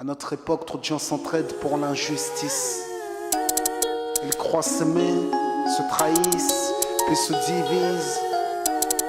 À notre époque, trop de gens s'entraident pour l'injustice. Ils croient s'aimer, se trahissent, puis se divisent.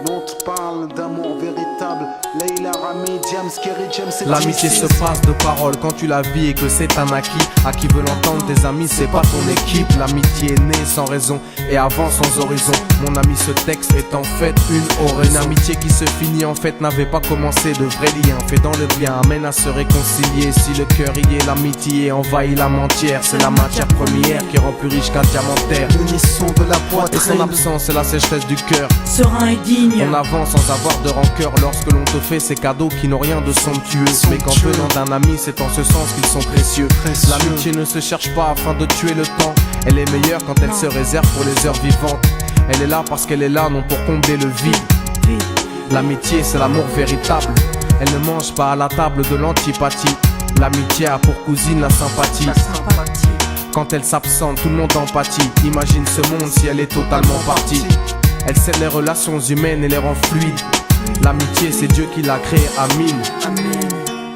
Nous on te parle d'amour véritable. Leila, Rami, Diams, Kerry, James et l'amitié se passe de paroles quand tu la vis et que c'est un acquis. À qui veut l'entendre, tes amis, c'est pas ton équipe. L'amitié est née sans raison et avance sans horizon. Mon ami, ce texte est en fait une oraison. Une amitié qui se finit en fait n'avait pas commencé. De vrais liens faits dans le bien amènent à se réconcilier. Si le cœur y est, l'amitié envahit l'âme entière. C'est la matière première qui rend plus riche qu'un diamantaire. L'unisson de la poitrine et son absence, c'est la sécheresse du cœur. Serein et digne. On avance sans avoir de rancœur lorsque l'on te fait ces cadeaux qui n'ont rien de somptueux. Mais qu'en venant d'un ami, c'est en ce sens qu'ils sont précieux. L'amitié ne se cherche pas afin de tuer le temps. Elle est meilleure quand elle se réserve pour les heures vivantes. Elle est là parce qu'elle est là, non pour combler le vide. L'amitié, c'est l'amour véritable. Elle ne mange pas à la table de l'antipathie. L'amitié a pour cousine la sympathie. Quand elle s'absente, tout le monde empathie. Imagine ce monde si elle est totalement partie. Elle scelle les relations humaines et les rend fluides. L'amitié, c'est Dieu qui l'a créée, Amin.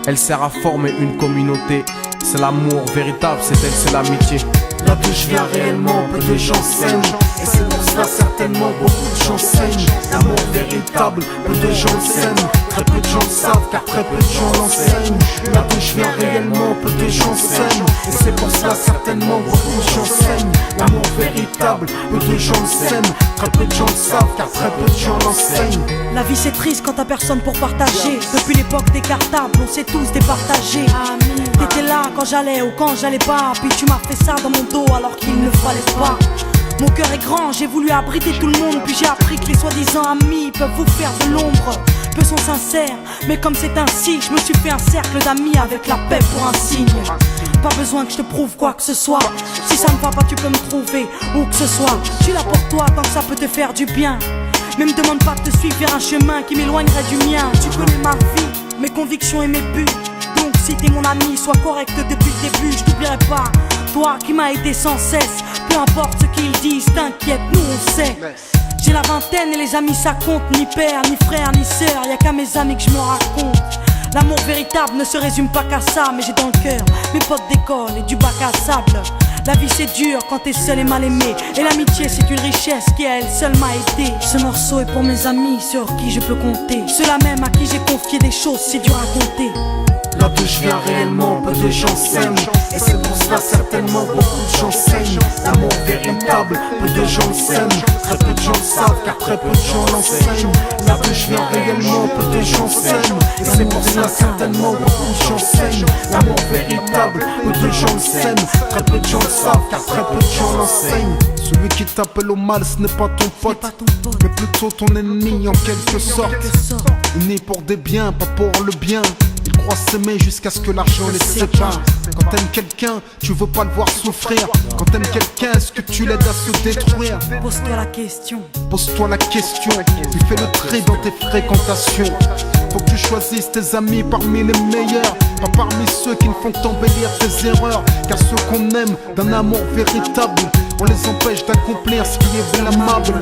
Elle sert à former une communauté. C'est l'amour véritable, c'est elle, c'est l'amitié. Là d'où je viens réellement, peu de gens s'aiment. Et c'est pour cela certainement beaucoup de gens saignent. L'amour véritable, peu de gens s'aiment. Très peu de gens le savent car très peu de gens l'enseignent. Là d'où je viens réellement, peu de gens s'aiment. Et c'est pour cela certainement beaucoup de gens saignent. L'amour véritable, peu de gens le s'aiment. Très peu de gens le savent car très peu de gens l'enseignent. La vie c'est triste quand t'as personne pour partager. Depuis l'époque des cartables, on s'est tous départagés. T'étais là quand j'allais ou quand j'allais pas. Puis tu m'as fait ça dans mon dos alors qu'il ne fallait pas. Mon cœur est grand, j'ai voulu abriter tout le monde. Puis j'ai appris que les soi-disant amis peuvent vous faire de l'ombre. Peu sont sincères, mais comme c'est ainsi, je me suis fait un cercle d'amis avec la paix pour un signe. Pas besoin que je te prouve quoi que ce soit. Si ça ne va pas, tu peux me trouver où que ce soit. Je suis là pour toi tant que ça peut te faire du bien. Mais me demande pas de te suivre vers un chemin qui m'éloignerait du mien. Tu connais ma vie, mes convictions et mes buts. Donc si t'es mon ami, sois correct depuis le début. Je t'oublierai pas, toi qui m'as aidé sans cesse. Peu importe ce qu'ils disent, t'inquiète, nous on sait. J'ai la vingtaine et les amis ça compte. Ni père, ni frère, ni sœur, y'a qu'à mes amis que je me raconte. L'amour véritable ne se résume pas qu'à ça. Mais j'ai dans le cœur mes potes d'école et du bac à sable. La vie c'est dur quand t'es seul et mal aimé. Et l'amitié c'est une richesse qui à elle seule m'a aidé. Ce morceau est pour mes amis sur qui je peux compter. Ceux-là même à qui j'ai confié des choses, c'est dur à compter. Là d'où je viens réellement, peu de gens s'aiment. Et c'est pour cela certainement beaucoup de gens saignent. L'amour véritable, peu de gens s'aiment. Très peu de gens le savent car très peu de gens l'enseignent. Là d'où je viens réellement, peu de gens s'aiment. Et c'est pour cela certainement beaucoup de gens saignent. L'amour véritable, peu de gens le s'aiment. Très peu de gens le savent car très peu de gens l'enseignent. Celui qui t'appelle au mal, ce n'est pas ton pote, mais plutôt ton ennemi en quelque sorte. Né pour des biens, pas pour le bien. Ils croient s'aimer jusqu'à ce que l'argent les sépare. Quand t'aimes quelqu'un, tu veux pas le voir souffrir. Quand t'aimes quelqu'un, est-ce que tu l'aides à se détruire? Pose-toi la question. Pose-toi la question. Tu fais le tri dans tes fréquentations. Faut que tu choisisses tes amis parmi les meilleurs, pas parmi ceux qui ne font qu'embellir tes erreurs. Car ceux qu'on aime d'un amour véritable, on les empêche d'accomplir ce qui est blâmable.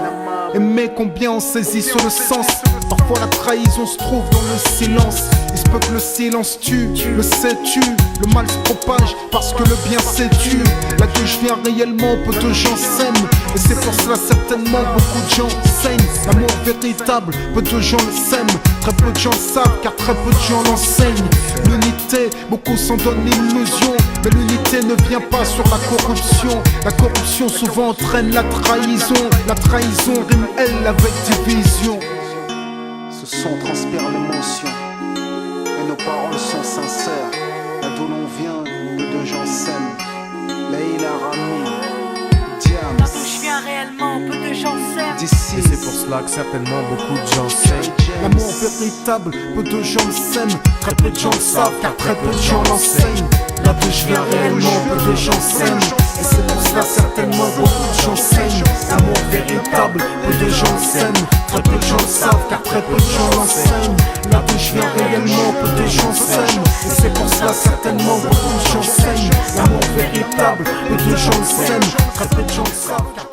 Aimer combien on saisit sur le sens. Parfois la trahison se trouve dans le silence. Il se peut que le silence tue, le sais-tu. Le mal se propage parce que le bien s'étue. Là d'où je viens réellement, peu de gens s'aiment. Et c'est pour cela certainement beaucoup de gens saignent. L'amour véritable, peu de gens le s'aiment. Très peu de gens le savent car très peu de gens l'enseignent. L'unité, beaucoup s'en donnent l'illusion. Mais l'unité ne vient pas sur la corruption. La corruption souvent entraîne la trahison. La trahison rime elle avec division. Ce son transpire l'émotion et nos paroles sont sincères. Là d'où l'on vient, peu de gens s'aiment. Leila, Rami, Diams. Là d'où je viens réellement, peu de gens s'aiment. D'ici, Et c'est pour cela que certainement beaucoup de gens saignent. l'amour véritable, peu de gens le s'aiment. Très peu de gens le savent car très peu de gens l'enseignent. Là d'où je viens réellement, peu de gens s'aiment. Et c'est pour cela certainement beaucoup de gens saignent. L'amour véritable, peu de gens le s'aiment. Très peu de gens le savent car très peu de gens l'enseignent. Là d'où je viens réellement, peu de gens s'aiment. Et c'est pour cela certainement beaucoup de gens saignent. L'amour véritable, peu de gens le s'aiment. Très peu de gens le savent car